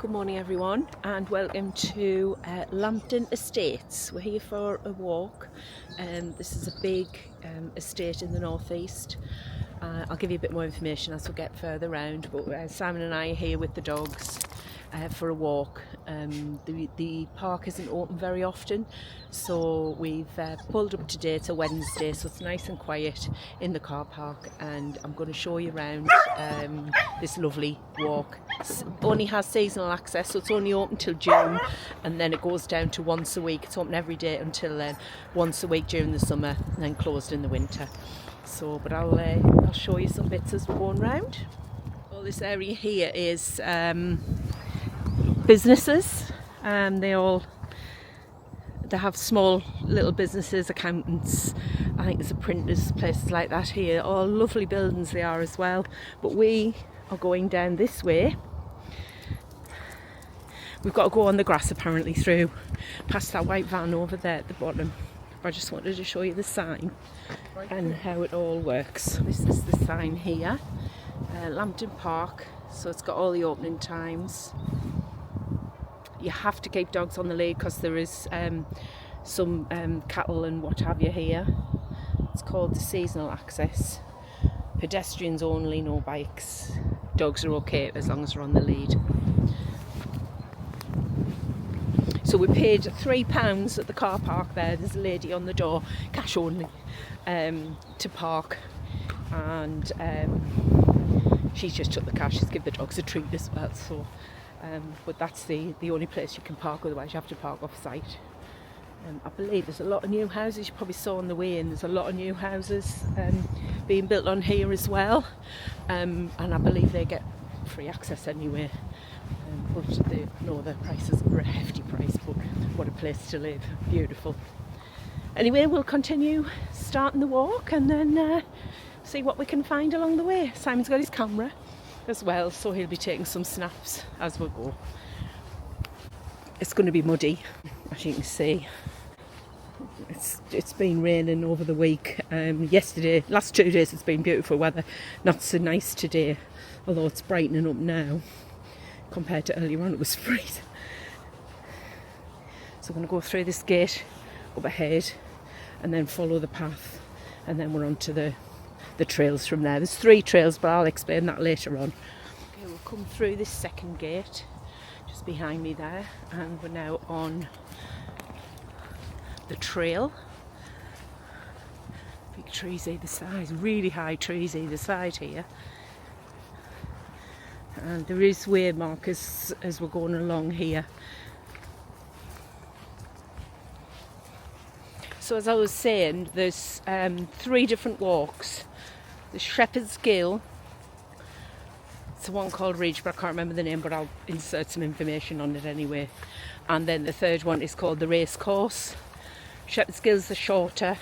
Good morning everyone and welcome to Lambton Estates. We're here for a walk. This is a big estate in the northeast. I'll give you a bit more information as we get further round, but Simon and I are here with the dogs for a walk. The park isn't open very often, so we've pulled up today. It's a Wednesday, so it's nice and quiet in the car park, and I'm going to show you around this lovely walk. It only has seasonal access, so it's only open till June, and then it goes down to once a week. It's open every day until once a week during the summer, and then closed in the winter. But I'll show you some bits as we're going round. All this area here is businesses. They have small little businesses, accountants, I think there's a printers, places like that here. All lovely buildings they are as well. But we are going down this way. We've got to go on the grass apparently through past that white van over there at the bottom. I just wanted to show you the sign and how it all works. This is the sign here, Lambton Park, so it's got all the opening times. You have to keep dogs on the lead because there is some cattle and what have you here. It's called the seasonal access. Pedestrians only, no bikes. Dogs are okay as long as they're on the lead. So we paid £3 at the car park there. There's a lady on the door, cash only, to park, and she's just took the cash. She's given the dogs a treat as well. So, but that's the only place you can park. Otherwise, you have to park off site. I believe there's a lot of new houses. You probably saw on the way in. There's a lot of new houses being built on here as well, and I believe they get free access anyway. But the prices are a hefty price, but what a place to live. Beautiful. Anyway, we'll continue starting the walk and then see what we can find along the way. Simon's got his camera as well, so he'll be taking some snaps as we go. It's going to be muddy, as you can see. It's been raining over the week. Yesterday, last 2 days it's been beautiful weather. Not so nice today, although it's brightening up now. Compared to earlier on, it was freezing. So I'm going to go through this gate up ahead and then follow the path, and then we're on to the trails from there. There's 3 trails, but I'll explain that later on. Okay, we'll come through this second gate just behind me there, and we're now on the trail. Big trees either side, really high trees either side here. And there is way markers as we're going along here. So as I was saying, there's 3 different walks. The Shepherd's Gill, it's the one called Ridge, but I can't remember the name, but I'll insert some information on it anyway. And then the third one is called the Race Course. Shepherd's Gill is the shorter,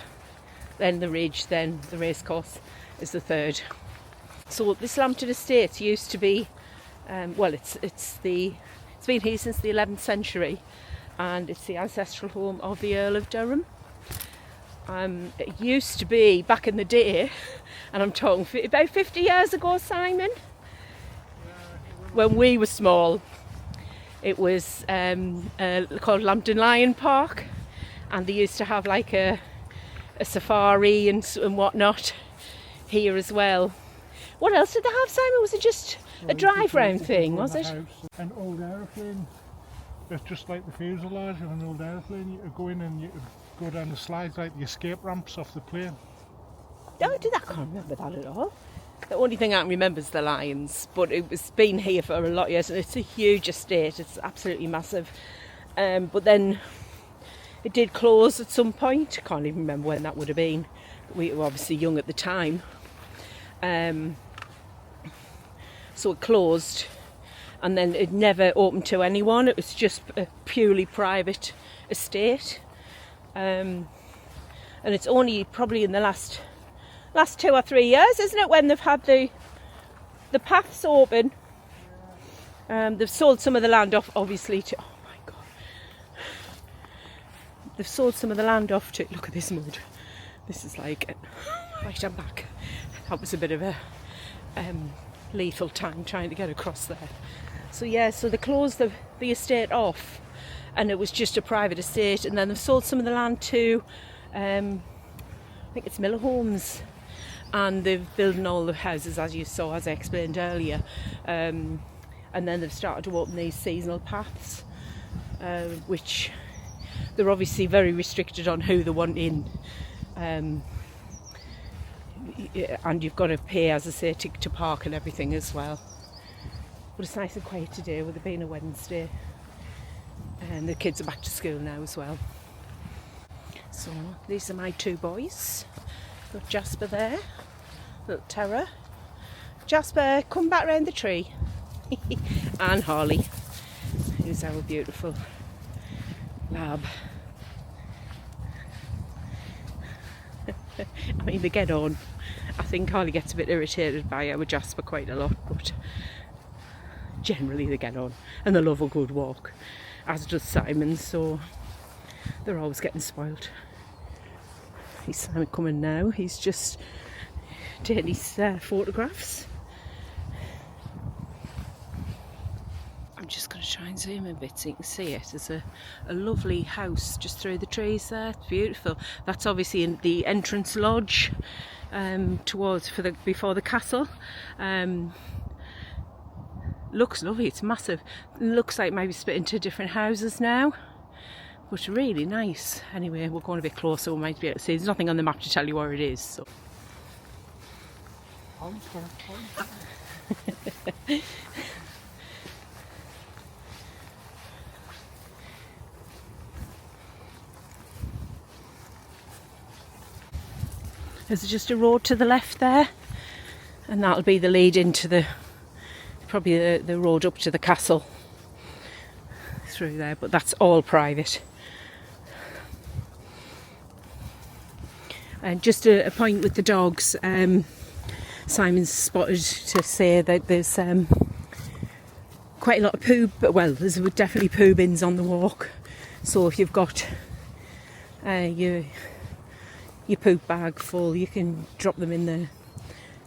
then the Ridge, then the Race Course is the third. So this Lambton Estates used to be, it's been here since the 11th century, and it's the ancestral home of the Earl of Durham. It used to be, back in the day, and I'm talking about 50 years ago, Simon, when we were small, it was called Lambton Lion Park, and they used to have like a safari and whatnot here as well. What else did they have, Simon? Was it just a drive round thing, was it? An old aeroplane. It's just like the fuselage of an old aeroplane. You could go in and you could go down the slides like the escape ramps off the plane. No, I can't remember that at all. The only thing I can remember is the lions, but it's been here for a lot of years, and it's a huge estate. It's absolutely massive. But then it did close at some point. I can't even remember when that would have been. We were obviously young at the time. So it closed, and then it never opened to anyone. It was just a purely private estate, and it's only probably in the last 2 or 3 years, isn't it, when they've had the paths open. They've sold some of the land off, obviously, to, oh my god, they've sold some of the land off to, look at this mud, this is like, right, I'm back. That was a bit of a lethal time trying to get across there. So yeah, so they closed the estate off, and it was just a private estate, and then they've sold some of the land to I think it's Miller Homes, and they're building all the houses, as you saw, as I explained earlier, and then they've started to open these seasonal paths, which they're obviously very restricted on who they want in, and you've got to pay, as I say, to park and everything as well. But it's nice and quiet today, with it being a Wednesday, and the kids are back to school now as well. So these are my two boys. Got Jasper there, little Terror. Jasper, come back round the tree. And Harley, who's our beautiful lab. I mean, they get on. I think Harley gets a bit irritated by our Jasper quite a lot, but generally they get on, and they love a good walk, as does Simon, so they're always getting spoiled. He's Simon coming now. He's just taking his photographs. I'm just going to try and zoom in a bit so you can see it. There's a lovely house just through the trees there. It's beautiful. That's obviously in the entrance lodge before the castle. Looks lovely. It's massive. Looks like maybe split into different houses now, but really nice. Anyway, we're going a bit closer. We might be able to see. There's nothing on the map to tell you where it is. So. There's just a road to the left there, and that'll be the lead into probably the road up to the castle through there, but that's all private. And just a point with the dogs, Simon's spotted to say that there's quite a lot of poo, well, there's definitely poo bins on the walk, so if you've got your poop bag full, you can drop them in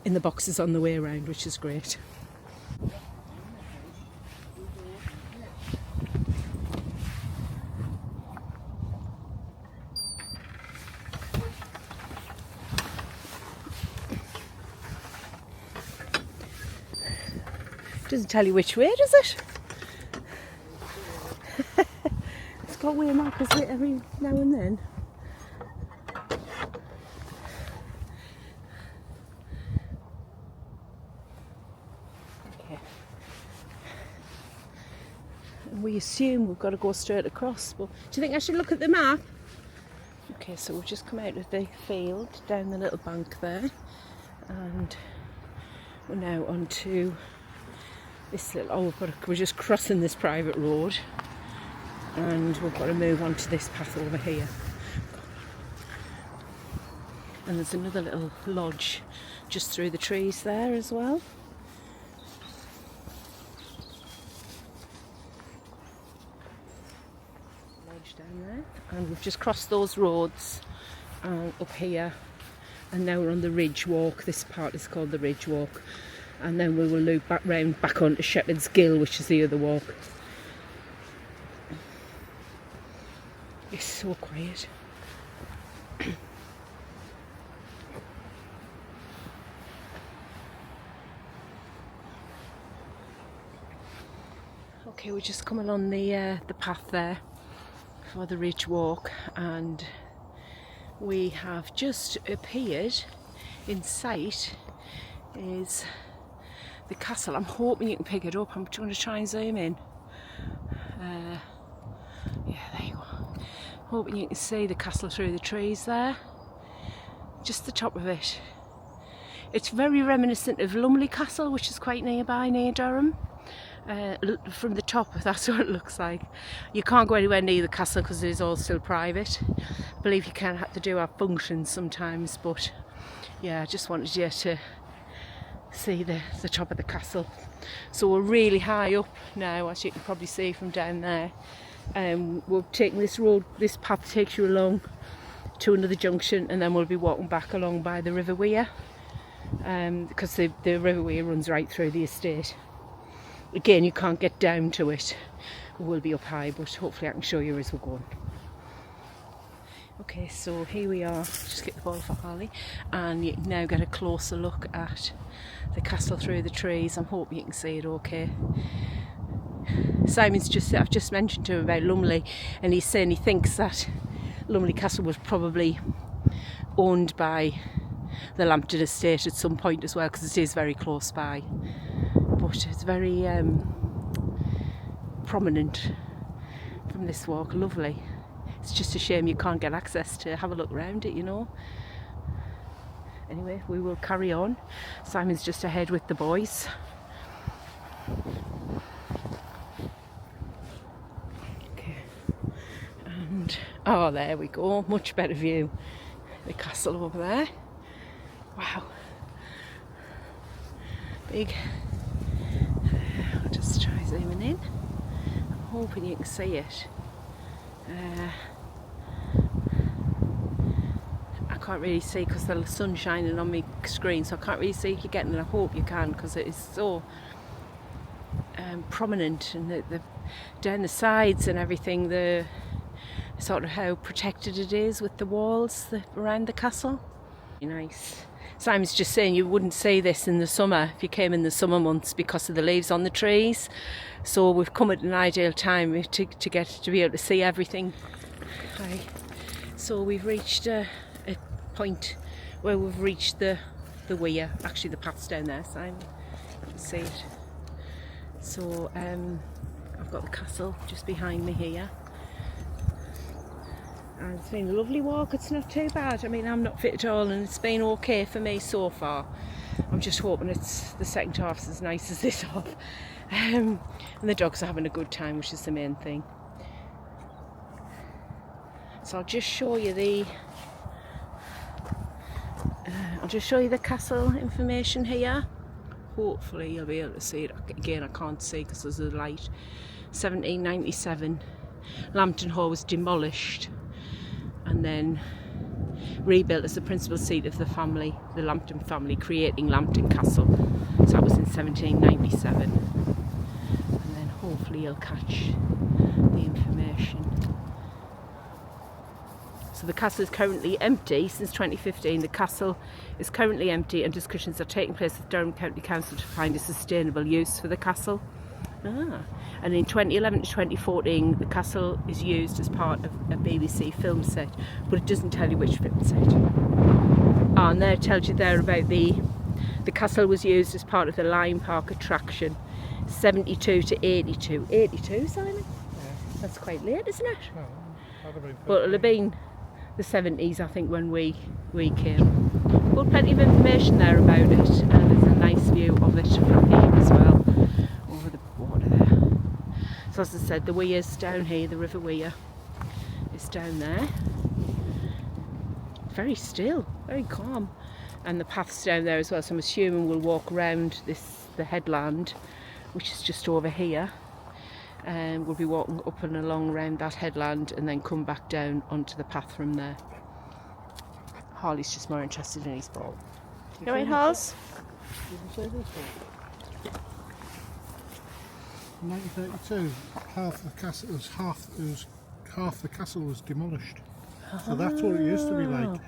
the boxes on the way around, which is great. Doesn't tell you which way, does it? It's got way markers every now and then. Okay. And we assume we've got to go straight across, but do you think I should look at the map? Okay, so we've just come out of the field, down the little bank there, and we're now onto this little, we're just crossing this private road, and we've got to move on to this path over here. And there's another little lodge just through the trees there as well. Lodge down there, and we've just crossed those roads up here, and now we're on the Ridge Walk. This part is called the Ridge Walk. And then we will loop back round back onto Shepherd's Gill, which is the other walk. It's so quiet. Okay, we just come along the path there for the Ridge Walk, and we have just appeared in sight is the castle. I'm hoping you can pick it up. I'm going to try and zoom in. Yeah, there you go. Hoping you can see the castle through the trees there. Just the top of it. It's very reminiscent of Lumley Castle, which is quite nearby, near Durham. From the top, that's what it looks like. You can't go anywhere near the castle because it is all still private. I believe you can have to do our functions sometimes, but yeah, I just wanted you to see the top of the castle. So we're really high up now, as you can probably see from down there. We're taking this road, this path takes you along to another junction, and then we'll be walking back along by the River Wear, because the River Wear runs right through the estate. again, you can't get down to it. We will be up high, but hopefully I can show you as we're going. Okay, so here we are, just get the ball for Harley, and you can now get a closer look at the castle through the trees. I'm hoping you can see it okay. I've just mentioned to him about Lumley, and he's saying he thinks that Lumley Castle was probably owned by the Lambton Estate at some point as well, because it is very close by. But it's very prominent from this walk, lovely. It's just a shame you can't get access to have a look around it, you know. Anyway, we will carry on. Simon's just ahead with the boys. Okay. And, oh, there we go. Much better view. The castle over there. Wow. Big. I'll just try zooming in. I'm hoping you can see it. I can't really see because the sun's shining on my screen, so I can't really see if you're getting it. I hope you can, because it is so prominent, and the down the sides and everything, the sort of how protected it is with the walls around the castle. Nice. Simon's just saying you wouldn't see this in the summer if you came in the summer months because of the leaves on the trees. So we've come at an ideal time to be able to see everything. Hi. So we've reached a point where we've reached the weir. Actually, the path's down there, Simon. You can see it. So I've got the castle just behind me here. And it's been a lovely walk. It's not too bad. I mean, I'm not fit at all, and it's been okay for me so far. I'm just hoping it's the second half's as nice as this half. And the dogs are having a good time, which is the main thing. So I'll just show you the castle information here. Hopefully you'll be able to see it. Again, I can't see because there's a light. 1797, Lambton Hall was demolished and then rebuilt as the principal seat of the family, the Lambton family, creating Lambton Castle. So that was in 1797. And then hopefully you'll catch the information. So the castle is currently empty since 2015. The castle is currently empty, and discussions are taking place with Durham County Council to find a sustainable use for the castle. And in 2011 to 2014, the castle is used as part of a BBC film set, but it doesn't tell you which film set. And there it tells you there about the castle was used as part of the Lime Park attraction, 72 to 82. 82, Simon? Yeah. That's quite late, isn't it? Well, it'll have been the 70s, I think, when we came. But plenty of information there about it, and there's a nice view of it from here as well, over the water there. So as I said, the weir's down here, the River Weir is down there. Very still, very calm. And the path's down there as well, so I'm assuming we'll walk around the headland, which is just over here. And we'll be walking up and along around that headland and then come back down onto the path from there. Harley's just more interested in his ball. You alright, Harls? In 1932, half the castle was demolished. So that's what it used to be like.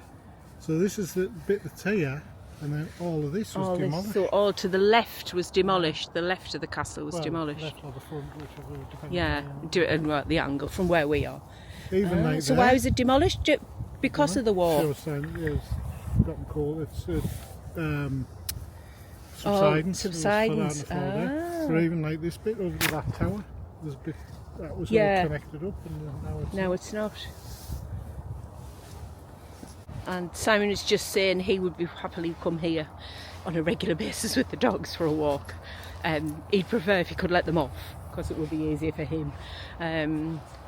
So this is the bit that's here, and then all of this was demolished. So all to the left was demolished. The left of the castle was demolished. Left or the front, whichever, depending. Yeah, do it at the angle from where we are. Even like so why was it demolished? Because of the war. It was gotten cold. It's subsidence. So even like this bit over to that tower, there's a bit that was all connected up, and now it's not. And Simon is just saying he would be happily come here on a regular basis with the dogs for a walk. He'd prefer if he could let them off, because it would be easier for him.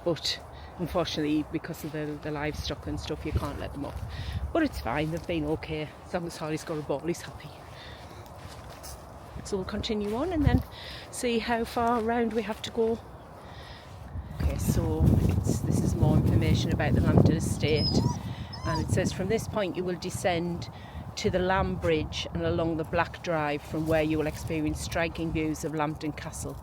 But unfortunately, because of the livestock and stuff, you can't let them off. But it's fine, they've been okay. As long as Harley's got a ball, he's happy. So we'll continue on and then see how far around we have to go. Okay, so this is more information about the Lambton Estate. And it says from this point you will descend to the Lamb Bridge and along the Black Drive, from where you will experience striking views of Lambton Castle.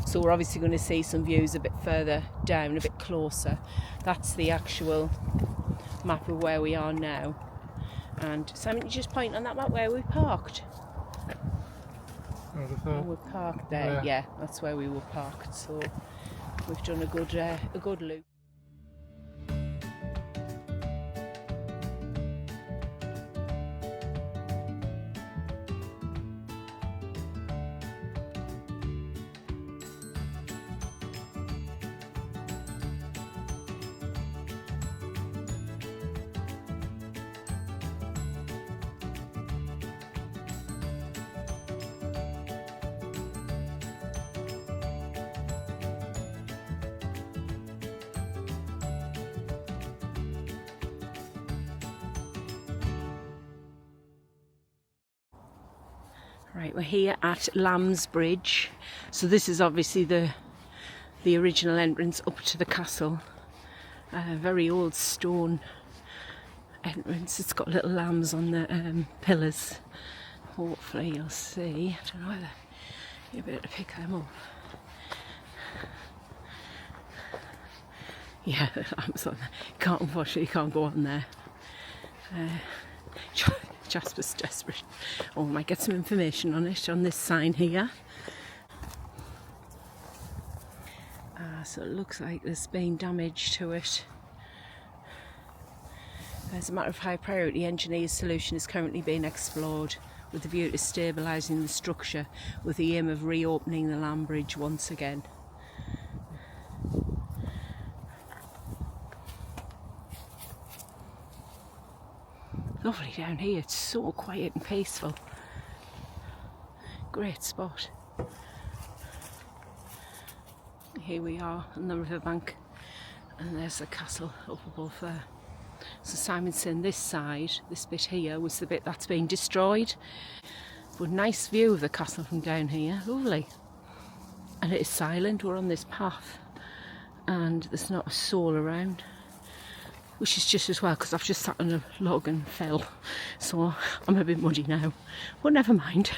So we're obviously going to see some views a bit further down, a bit closer. That's the actual map of where we are now. And Simon, you just point on that map where we parked. Oh, we're parked there. Yeah, that's where we were parked. So we've done a good loop. Right, we're here at Lamb's Bridge. So this is obviously the original entrance up to the castle. Very old stone entrance. It's got little lambs on the pillars. Hopefully you'll see. I don't know whether you'll be able to pick them up. Yeah, the lambs on there. Unfortunately, can't go on there. Jasper's desperate. Oh, I might get some information on it on this sign here. So it looks like there's been damage to it. As a matter of high priority, engineer's solution is currently being explored with the view to stabilising the structure with the aim of reopening the Lamb Bridge once again. Lovely down here, it's so quiet and peaceful. Great spot. Here we are on the riverbank, and there's the castle up above there. So Simon's saying this side, this bit here, was the bit that's been destroyed. But nice view of the castle from down here, lovely. And it is silent, we're on this path, and there's not a soul around. Which is just as well, because I've just sat on a log and fell, so I'm a bit muddy now, but never mind.